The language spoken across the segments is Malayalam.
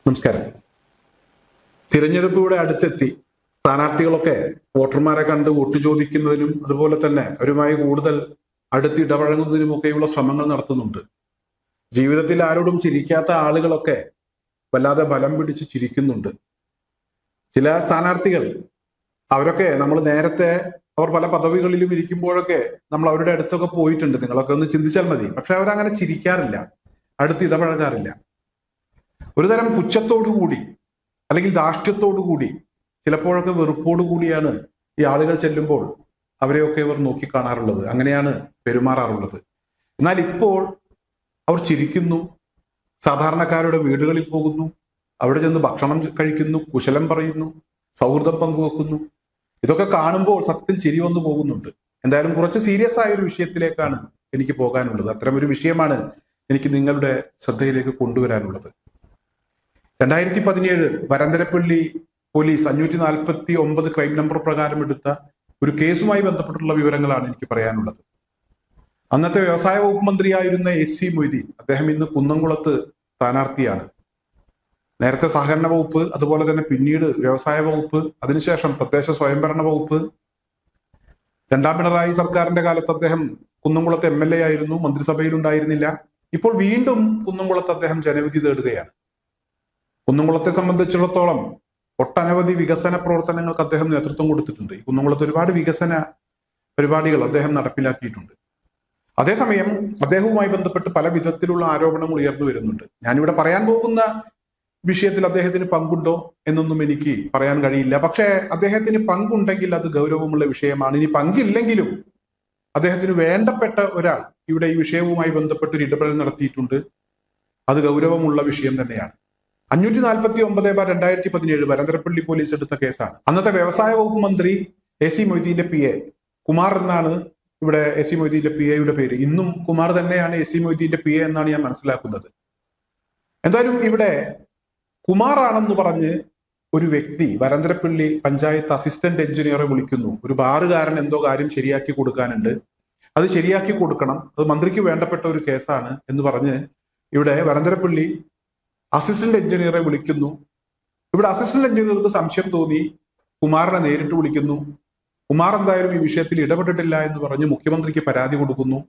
നമസ്കാരം. തിരഞ്ഞെടുപ്പ് ഇവിടെ അടുത്തെത്തി. സ്ഥാനാർത്ഥികളൊക്കെ വോട്ടർമാരെ കണ്ട് വോട്ട് ചോദിക്കുന്നതിനും അതുപോലെ തന്നെ അവരുമായി കൂടുതൽ അടുത്ത് ഇടപഴകുന്നതിനുമൊക്കെയുള്ള ശ്രമങ്ങൾ നടത്തുന്നുണ്ട്. ജീവിതത്തിൽ ആരോടും ചിരിക്കാത്ത ആളുകളൊക്കെ വല്ലാതെ ബലം പിടിച്ച് ചിരിക്കുന്നുണ്ട്. ചില സ്ഥാനാർത്ഥികൾ അവരൊക്കെ നമ്മൾ നേരത്തെ അവർ പല പദവികളിലും ഇരിക്കുമ്പോഴൊക്കെ നമ്മൾ അവരുടെ അടുത്തൊക്കെ പോയിട്ടുണ്ട്. നിങ്ങളൊക്കെ ഒന്ന് ചിന്തിച്ചാൽ മതി. പക്ഷെ അവരങ്ങനെ ചിരിക്കാറില്ല, അടുത്ത് ഇടപഴകാറില്ല. ഒരുതരം പുച്ഛത്തോടുകൂടി അല്ലെങ്കിൽ ധാർഷ്ട്യത്തോടുകൂടി ചിലപ്പോഴൊക്കെ വെറുപ്പോടുകൂടിയാണ് ഈ ആളുകൾ ചെല്ലുമ്പോൾ അവരെയൊക്കെ ഇവർ നോക്കിക്കാണാറുള്ളത്, അങ്ങനെയാണ് പെരുമാറാറുള്ളത്. എന്നാൽ ഇപ്പോൾ അവർ ചിരിക്കുന്നു, സാധാരണക്കാരുടെ വീടുകളിൽ പോകുന്നു, അവിടെ ചെന്ന് ഭക്ഷണം കഴിക്കുന്നു, കുശലം പറയുന്നു, സൗഹൃദം പങ്കുവെക്കുന്നു. ഇതൊക്കെ കാണുമ്പോൾ സത്യത്തിൽ ചിരി വന്നു പോകുന്നുണ്ട്. എന്തായാലും കുറച്ച് സീരിയസ് ആയ ഒരു വിഷയത്തിലേക്കാണ് എനിക്ക് പോകാനുള്ളത്. അത്തരമൊരു വിഷയമാണ് എനിക്ക് നിങ്ങളുടെ ശ്രദ്ധയിലേക്ക് കൊണ്ടുവരാനുള്ളത്. 2017 വരന്തരപ്പള്ളി പോലീസ് 549 ക്രൈം നമ്പർ പ്രകാരം എടുത്ത ഒരു കേസുമായി ബന്ധപ്പെട്ടുള്ള വിവരങ്ങളാണ് എനിക്ക് പറയാനുള്ളത്. അന്നത്തെ വ്യവസായ വകുപ്പ് മന്ത്രിയായിരുന്ന എസ് വി മൊയ്തീൻ, അദ്ദേഹം ഇന്ന് കുന്നംകുളത്ത് സ്ഥാനാർത്ഥിയാണ്. നേരത്തെ സഹകരണ വകുപ്പ്, അതുപോലെ തന്നെ പിന്നീട് വ്യവസായ വകുപ്പ്, അതിനുശേഷം തദ്ദേശ സ്വയംഭരണ വകുപ്പ്. രണ്ടാം പിണറായി സർക്കാരിന്റെ കാലത്ത് അദ്ദേഹം കുന്നംകുളത്ത് MLA ആയിരുന്നു, മന്ത്രിസഭയിൽ ഉണ്ടായിരുന്നില്ല. ഇപ്പോൾ വീണ്ടും കുന്നംകുളത്ത് അദ്ദേഹം ജനവിധി തേടുകയാണ്. കുന്നംകുളത്തെ സംബന്ധിച്ചിടത്തോളം ഒട്ടനവധി വികസന പ്രവർത്തനങ്ങൾക്ക് അദ്ദേഹം നേതൃത്വം കൊടുത്തിട്ടുണ്ട്. ഈ കുന്നംകുളത്ത് ഒരുപാട് വികസന പരിപാടികൾ അദ്ദേഹം നടപ്പിലാക്കിയിട്ടുണ്ട്. അതേസമയം അദ്ദേഹവുമായി ബന്ധപ്പെട്ട് പല വിധത്തിലുള്ള ആരോപണങ്ങൾ ഉയർന്നു വരുന്നുണ്ട്. ഞാനിവിടെ പറയാൻ പോകുന്ന വിഷയത്തിൽ അദ്ദേഹത്തിന് പങ്കുണ്ടോ എന്നൊന്നും എനിക്ക് പറയാൻ കഴിയില്ല. പക്ഷേ അദ്ദേഹത്തിന് പങ്കുണ്ടെങ്കിൽ അത് ഗൗരവമുള്ള വിഷയമാണ്. ഇനി പങ്കില്ലെങ്കിലും അദ്ദേഹത്തിന് വേണ്ടപ്പെട്ട ഒരാൾ ഇവിടെ ഈ വിഷയവുമായി ബന്ധപ്പെട്ട് ഒരു ഇടപെടൽ നടത്തിയിട്ടുണ്ട്. അത് ഗൗരവമുള്ള വിഷയം തന്നെയാണ്. 549/2017 വരന്തരപ്പള്ളി പോലീസ് എടുത്ത കേസാണ്. അന്നത്തെ വ്യവസായ വകുപ്പ് മന്ത്രി എ.സി. മൊയ്തീന്റെ PA കുമാർ എന്നാണ് ഇവിടെ എ.സി. മൊയ്തീന്റെ PAയുടെ പേര്. ഇന്നും കുമാർ തന്നെയാണ് എ.സി. മൊയ്തീന്റെ PA എന്നാണ് ഞാൻ മനസ്സിലാക്കുന്നത്. എന്തായാലും ഇവിടെ കുമാർ ആണെന്ന് പറഞ്ഞ് ഒരു വ്യക്തി വരന്തരപ്പള്ളി പഞ്ചായത്ത് അസിസ്റ്റന്റ് എഞ്ചിനീയറെ വിളിക്കുന്നു. ഒരു ബാറുകാരൻ എന്തോ കാര്യം ശരിയാക്കി കൊടുക്കാനുണ്ട്, അത് ശരിയാക്കി കൊടുക്കണം, അത് മന്ത്രിക്ക് വേണ്ടപ്പെട്ട ഒരു കേസാണ് എന്ന് പറഞ്ഞ് ഇവിടെ വരന്തരപ്പള്ളി അസിസ്റ്റന്റ് എഞ്ചിനീയറെ വിളിക്കുന്നു. ഇവിടെ അസിസ്റ്റന്റ് എഞ്ചിനീയർക്ക് സംശയം തോന്നി, കുമാറിനെ നേരിട്ട് വിളിക്കുന്നു. കുമാർ എന്തായാലും ഈ വിഷയത്തിൽ ഇടപെട്ടിട്ടില്ല എന്ന് പറഞ്ഞ് മുഖ്യമന്ത്രിക്ക് പരാതി കൊടുക്കുന്നു.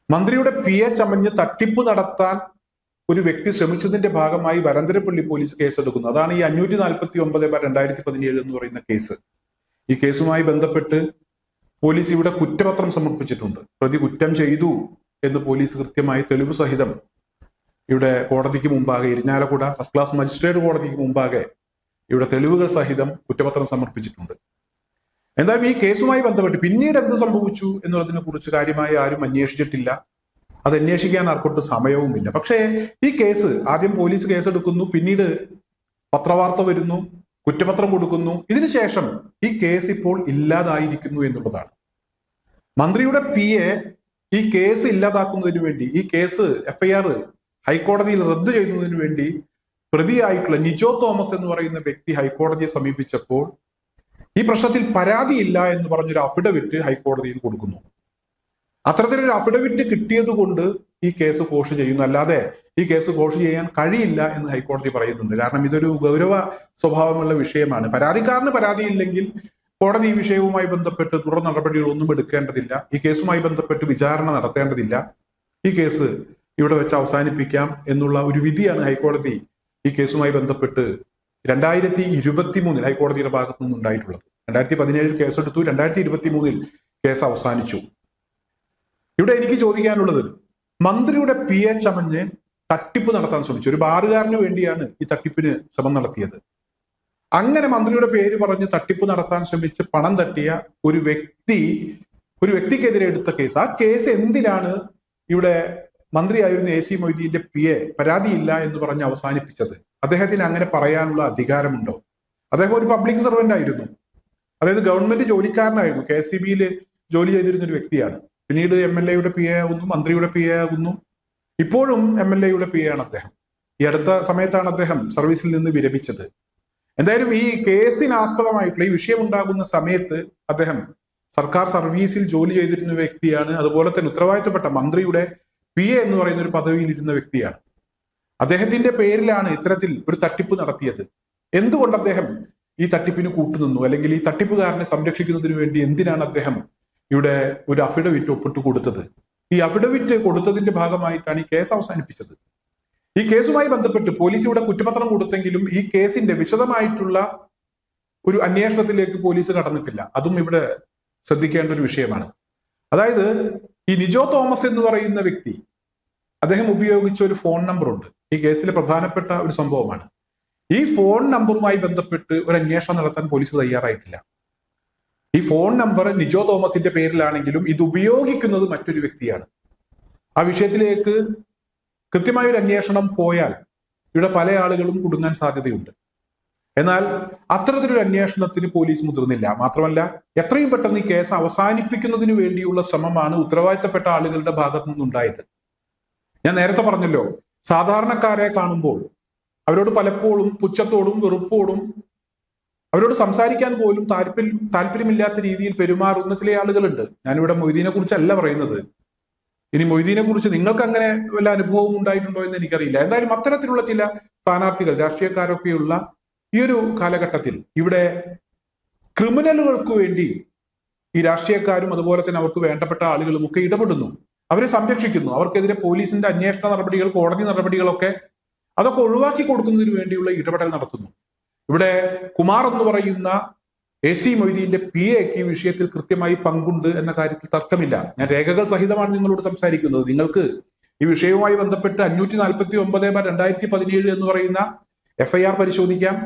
മന്ത്രിയുടെ PA ചമഞ്ഞ് തട്ടിപ്പ് നടത്താൻ ഒരു വ്യക്തി ശ്രമിച്ചതിന്റെ ഭാഗമായി വരന്തരപ്പള്ളി പോലീസ് കേസെടുക്കുന്നു. അതാണ് ഈ 549/2017 എന്ന് പറയുന്ന കേസ്. ഈ കേസുമായി ബന്ധപ്പെട്ട് പോലീസ് ഇവിടെ കുറ്റപത്രം സമർപ്പിച്ചിട്ടുണ്ട്. പ്രതി കുറ്റം ചെയ്തു എന്ന് പോലീസ് കൃത്യമായി തെളിവ് സഹിതം ഇവിടെ കോടതിക്ക് മുമ്പാകെ, ഇരിഞ്ഞാലക്കുട ഫസ്റ്റ് ക്ലാസ് മജിസ്ട്രേറ്റ് കോടതിക്ക് മുമ്പാകെ ഇവിടെ തെളിവുകൾ സഹിതം കുറ്റപത്രം സമർപ്പിച്ചിട്ടുണ്ട്. എന്തായാലും ഈ കേസുമായി ബന്ധപ്പെട്ട് പിന്നീട് എന്ത് സംഭവിച്ചു എന്നുള്ളതിനെ കുറിച്ച് കാര്യമായി ആരും അന്വേഷിച്ചിട്ടില്ല. അത് അന്വേഷിക്കാൻ ആർക്കൊട്ട് സമയവുമില്ല. പക്ഷേ ഈ കേസ് ആദ്യം പോലീസ് കേസെടുക്കുന്നു, പിന്നീട് പത്രവാർത്ത വരുന്നു, കുറ്റപത്രം കൊടുക്കുന്നു. ഇതിനുശേഷം ഈ കേസ് ഇപ്പോൾ ഇല്ലാതായിരിക്കുന്നു എന്നുള്ളതാണ്. മന്ത്രിയുടെ PA ഈ കേസ് ഇല്ലാതാക്കുന്നതിന് വേണ്ടി, ഈ കേസ് FIR ഹൈക്കോടതിയിൽ റദ്ദു ചെയ്യുന്നതിന് വേണ്ടി പ്രതിയായിട്ടുള്ള നിജോ തോമസ് എന്ന് പറയുന്ന വ്യക്തി ഹൈക്കോടതിയെ സമീപിച്ചപ്പോൾ ഈ പ്രശ്നത്തിൽ പരാതിയില്ല എന്ന് പറഞ്ഞൊരു അഫിഡവിറ്റ് ഹൈക്കോടതിയിൽ കൊടുക്കുന്നു. അത്തരത്തിലൊരു അഫിഡവിറ്റ് കിട്ടിയത് കൊണ്ട് ഈ കേസ് കോഷ് ചെയ്യുന്നു, അല്ലാതെ ഈ കേസ് കോഷ് ചെയ്യാൻ കഴിയില്ല എന്ന് ഹൈക്കോടതി പറയുന്നുണ്ട്. കാരണം ഇതൊരു ഗൗരവ സ്വഭാവമുള്ള വിഷയമാണ്. പരാതിക്കാരന് പരാതിയില്ലെങ്കിൽ കോടതി ഈ വിഷയവുമായി ബന്ധപ്പെട്ട് തുടർ നടപടികളൊന്നും എടുക്കേണ്ടതില്ല. ഈ കേസുമായി ബന്ധപ്പെട്ട് വിചാരണ നടത്തേണ്ടതില്ല. ഈ കേസ് ഇവിടെ വെച്ച് അവസാനിപ്പിക്കാം എന്നുള്ള ഒരു വിധിയാണ് ഹൈക്കോടതി ഈ കേസുമായി ബന്ധപ്പെട്ട് 2023 ഹൈക്കോടതിയുടെ ഭാഗത്തു നിന്നുണ്ടായിട്ടുള്ളത്. 2017 കേസെടുത്തു, 2023 കേസ് അവസാനിച്ചു. ഇവിടെ എനിക്ക് ചോദിക്കാനുള്ളത്, മന്ത്രിയുടെ PA ചമഞ്ഞ് തട്ടിപ്പ് നടത്താൻ ശ്രമിച്ചു. ഒരു ബാറുകാരന് വേണ്ടിയാണ് ഈ തട്ടിപ്പിന് ശ്രമം നടത്തിയത്. അങ്ങനെ മന്ത്രിയുടെ പേര് പറഞ്ഞ് തട്ടിപ്പ് നടത്താൻ ശ്രമിച്ച് പണം തട്ടിയ ഒരു വ്യക്തിക്കെതിരെ എടുത്ത കേസ്, ആ കേസ് എന്തിനാണ് ഇവിടെ മന്ത്രിയായിരുന്ന എ.സി. മൊയ്തീന്റെ PA പരാതിയില്ല എന്ന് പറഞ്ഞ് അവസാനിപ്പിച്ചത്? അദ്ദേഹത്തിന് അങ്ങനെ പറയാനുള്ള അധികാരമുണ്ടോ? അദ്ദേഹം ഒരു പബ്ലിക് സർവന്റ് ആയിരുന്നു, അതായത് ഗവൺമെന്റ് ജോലിക്കാരനായിരുന്നു, KSEBയിൽ ജോലി ചെയ്തിരുന്ന ഒരു വ്യക്തിയാണ്. പിന്നീട് MLAയുടെ PA ആകുന്നു, മന്ത്രിയുടെ PA ആകുന്നു, ഇപ്പോഴും MLAയുടെ PA ആണ് അദ്ദേഹം. ഈ അടുത്ത സമയത്താണ് അദ്ദേഹം സർവീസിൽ നിന്ന് വിരമിച്ചത്. എന്തായാലും ഈ കേസിന് ആസ്പദമായിട്ടുള്ള ഈ വിഷയം ഉണ്ടാകുന്ന സമയത്ത് അദ്ദേഹം സർക്കാർ സർവീസിൽ ജോലി ചെയ്തിരുന്ന വ്യക്തിയാണ്. അതുപോലെ തന്നെ ഉത്തരവാദിത്തപ്പെട്ട മന്ത്രിയുടെ PA എന്ന് പറയുന്ന ഒരു പദവിയിൽ ഇരുന്ന വ്യക്തിയാണ്. അദ്ദേഹത്തിന്റെ പേരിലാണ് ഇത്തരത്തിൽ ഒരു തട്ടിപ്പ് നടത്തിയത്. എന്തുകൊണ്ട് അദ്ദേഹം ഈ തട്ടിപ്പിന് കൂട്ടുനിന്നു, അല്ലെങ്കിൽ ഈ തട്ടിപ്പുകാരനെ സംരക്ഷിക്കുന്നതിന് വേണ്ടി എന്തിനാണ് അദ്ദേഹം ഇവിടെ ഒരു അഫിഡവിറ്റ് ഒപ്പിട്ട് കൊടുത്തത്? ഈ അഫിഡവിറ്റ് കൊടുത്തതിന്റെ ഭാഗമായിട്ടാണ് ഈ കേസ് അവസാനിപ്പിച്ചത്. ഈ കേസുമായി ബന്ധപ്പെട്ട് പോലീസ് ഇവിടെ കുറ്റപത്രം കൊടുത്തെങ്കിലും ഈ കേസിന്റെ വിശദമായിട്ടുള്ള ഒരു അന്വേഷണത്തിലേക്ക് പോലീസ് കടന്നിട്ടില്ല. അതും ഇവിടെ ശ്രദ്ധിക്കേണ്ട ഒരു വിഷയമാണ്. അതായത് ഈ നിജോ തോമസ് എന്ന് പറയുന്ന വ്യക്തി, അദ്ദേഹം ഉപയോഗിച്ച ഒരു ഫോൺ നമ്പർ ഉണ്ട്. ഈ കേസിലെ പ്രധാനപ്പെട്ട ഒരു സംഭവമാണ്. ഈ ഫോൺ നമ്പറുമായി ബന്ധപ്പെട്ട് ഒരു അന്വേഷണം നടത്താൻ പോലീസ് തയ്യാറായിട്ടില്ല. ഈ ഫോൺ നമ്പർ നിജോ തോമസിന്റെ പേരിലാണെങ്കിലും ഇത് ഉപയോഗിക്കുന്നത് മറ്റൊരു വ്യക്തിയാണ്. ആ വിഷയത്തിലേക്ക് കൃത്യമായ ഒരു അന്വേഷണം പോയാൽ ഇവിടെ പല ആളുകളും കുടുങ്ങാൻ സാധ്യതയുണ്ട്. എന്നാൽ അത്തരത്തിലൊരു അന്വേഷണത്തിന് പോലീസ് മുതിർന്നില്ല. മാത്രമല്ല, എത്രയും പെട്ടെന്ന് ഈ കേസ് അവസാനിപ്പിക്കുന്നതിന് വേണ്ടിയുള്ള ശ്രമമാണ് ഉത്തരവാദിത്തപ്പെട്ട ആളുകളുടെ ഭാഗത്തു നിന്നുണ്ടായത്. ഞാൻ നേരത്തെ പറഞ്ഞല്ലോ, സാധാരണക്കാരെ കാണുമ്പോൾ അവരോട് പലപ്പോഴും പുച്ഛത്തോടും വെറുപ്പോടും അവരോട് സംസാരിക്കാൻ പോലും താല്പര്യമില്ലാത്ത രീതിയിൽ പെരുമാറുന്ന ചില ആളുകളുണ്ട്. ഞാനിവിടെ മൊയ്തീനെ കുറിച്ചല്ല പറയുന്നത്. ഇനി മൊയ്തീനെ കുറിച്ച് നിങ്ങൾക്ക് അങ്ങനെ വല്ല അനുഭവം ഉണ്ടായിട്ടുണ്ടോ എന്ന് എനിക്കറിയില്ല. എന്തായാലും അത്തരത്തിലുള്ള ചില സ്ഥാനാർത്ഥികൾ, രാഷ്ട്രീയക്കാരൊക്കെയുള്ള ഈ ഒരു കാലഘട്ടത്തിൽ ഇവിടെ ക്രിമിനലുകൾക്ക് വേണ്ടി ഈ രാഷ്ട്രീയക്കാരും അതുപോലെ തന്നെ അവർക്ക് വേണ്ടപ്പെട്ട ആളുകളും ഒക്കെ ഇടപെടുന്നു, അവരെ സംരക്ഷിക്കുന്നു. അവർക്കെതിരെ പോലീസിന്റെ അന്വേഷണ നടപടികൾ, കോടതി നടപടികളൊക്കെ അതൊക്കെ ഒഴിവാക്കി കൊടുക്കുന്നതിന് വേണ്ടിയുള്ള ഇടപെടൽ നടത്തുന്നു. ഇവിടെ കുമാർ എന്ന് പറയുന്ന AC മൊയ്തീന്റെ PAക്ക് ഈ വിഷയത്തിൽ കൃത്യമായി പങ്കുണ്ട് എന്ന കാര്യത്തിൽ തർക്കമില്ല. ഞാൻ രേഖകൾ സഹിതമാണ് നിങ്ങളോട് സംസാരിക്കുന്നത്. നിങ്ങൾക്ക് ഈ വിഷയവുമായി ബന്ധപ്പെട്ട് 549/2017 എന്ന് പറയുന്ന FIR പരിശോധിക്കാം.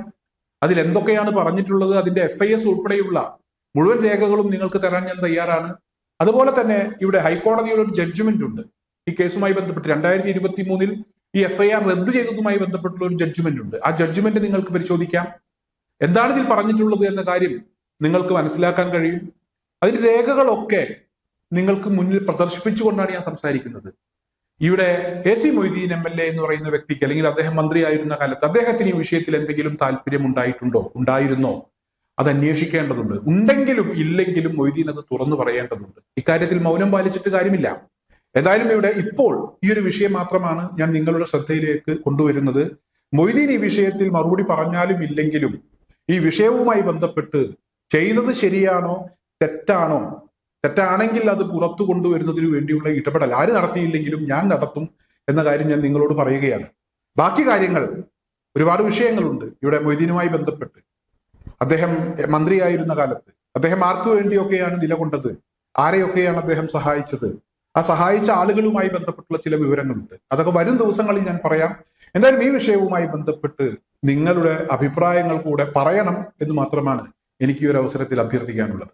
അതിൽ എന്തൊക്കെയാണ് പറഞ്ഞിട്ടുള്ളത്, അതിന്റെ FIS ഉൾപ്പെടെയുള്ള മുഴുവൻ രേഖകളും നിങ്ങൾക്ക് തരാൻ ഞാൻ തയ്യാറാണ്. അതുപോലെ തന്നെ ഇവിടെ ഹൈക്കോടതിയുടെ ഒരു ജഡ്ജ്മെന്റ് ഉണ്ട് ഈ കേസുമായി ബന്ധപ്പെട്ട്. 2023 ഈ FIR റദ്ദ് ചെയ്തതുമായി ബന്ധപ്പെട്ടുള്ള ഒരു ജഡ്ജ്മെന്റ് ഉണ്ട്. ആ ജഡ്ജ്മെന്റ് നിങ്ങൾക്ക് പരിശോധിക്കാം. എന്താണ് ഇതിൽ പറഞ്ഞിട്ടുള്ളത് എന്ന കാര്യം നിങ്ങൾക്ക് മനസ്സിലാക്കാൻ കഴിയും. അതിന്റെ രേഖകളൊക്കെ നിങ്ങൾക്ക് മുന്നിൽ പ്രദർശിപ്പിച്ചുകൊണ്ടാണ് ഞാൻ സംസാരിക്കുന്നത്. ഇവിടെ AC മൊയ്തീൻ MLA എന്ന് പറയുന്ന വ്യക്തിക്ക്, അല്ലെങ്കിൽ അദ്ദേഹം മന്ത്രിയായിരുന്ന കാലത്ത് അദ്ദേഹത്തിന് ഈ വിഷയത്തിൽ എന്തെങ്കിലും താല്പര്യം ഉണ്ടായിരുന്നോ? അത് അന്വേഷിക്കേണ്ടതുണ്ട്. ഉണ്ടെങ്കിലും ഇല്ലെങ്കിലും മൊയ്തീൻ അത് തുറന്നു പറയേണ്ടതുണ്ട്. ഇക്കാര്യത്തിൽ മൗനം പാലിച്ചിട്ട് കാര്യമില്ല. ഏതായാലും ഇവിടെ ഇപ്പോൾ ഈ ഒരു വിഷയം മാത്രമാണ് ഞാൻ നിങ്ങളുടെ ശ്രദ്ധയിലേക്ക് കൊണ്ടുവരുന്നത്. മൊയ്തീൻ ഈ വിഷയത്തിൽ മറുപടി പറഞ്ഞാലും ഇല്ലെങ്കിലും ഈ വിഷയവുമായി ബന്ധപ്പെട്ട് ചെയ്തത് ശരിയാണോ തെറ്റാണോ, തെറ്റാണെങ്കിൽ അത് പുറത്തു കൊണ്ടുവരുന്നതിന് വേണ്ടിയുള്ള ഇടപെടൽ ആര് നടത്തിയില്ലെങ്കിലും ഞാൻ നടത്തും എന്ന കാര്യം ഞാൻ നിങ്ങളോട് പറയുകയാണ്. ബാക്കി കാര്യങ്ങൾ, ഒരുപാട് വിഷയങ്ങളുണ്ട് ഇവിടെ മൊയ്തീനുമായി ബന്ധപ്പെട്ട്. അദ്ദേഹം മന്ത്രിയായിരുന്ന കാലത്ത് അദ്ദേഹം ആർക്കു വേണ്ടിയൊക്കെയാണ് നിലകൊണ്ടത്, ആരെയൊക്കെയാണ് അദ്ദേഹം സഹായിച്ചത്, ആ സഹായിച്ച ആളുകളുമായി ബന്ധപ്പെട്ടുള്ള ചില വിവരങ്ങളുണ്ട്. അതൊക്കെ വരും ദിവസങ്ങളിൽ ഞാൻ പറയാം. എന്തായാലും ഈ വിഷയവുമായി ബന്ധപ്പെട്ട് നിങ്ങളുടെ അഭിപ്രായങ്ങൾ കൂടെ പറയണം എന്ന് മാത്രമാണ് എനിക്ക് ഈ ഒരു അവസരത്തിൽ അഭ്യർത്ഥിക്കാനുള്ളത്.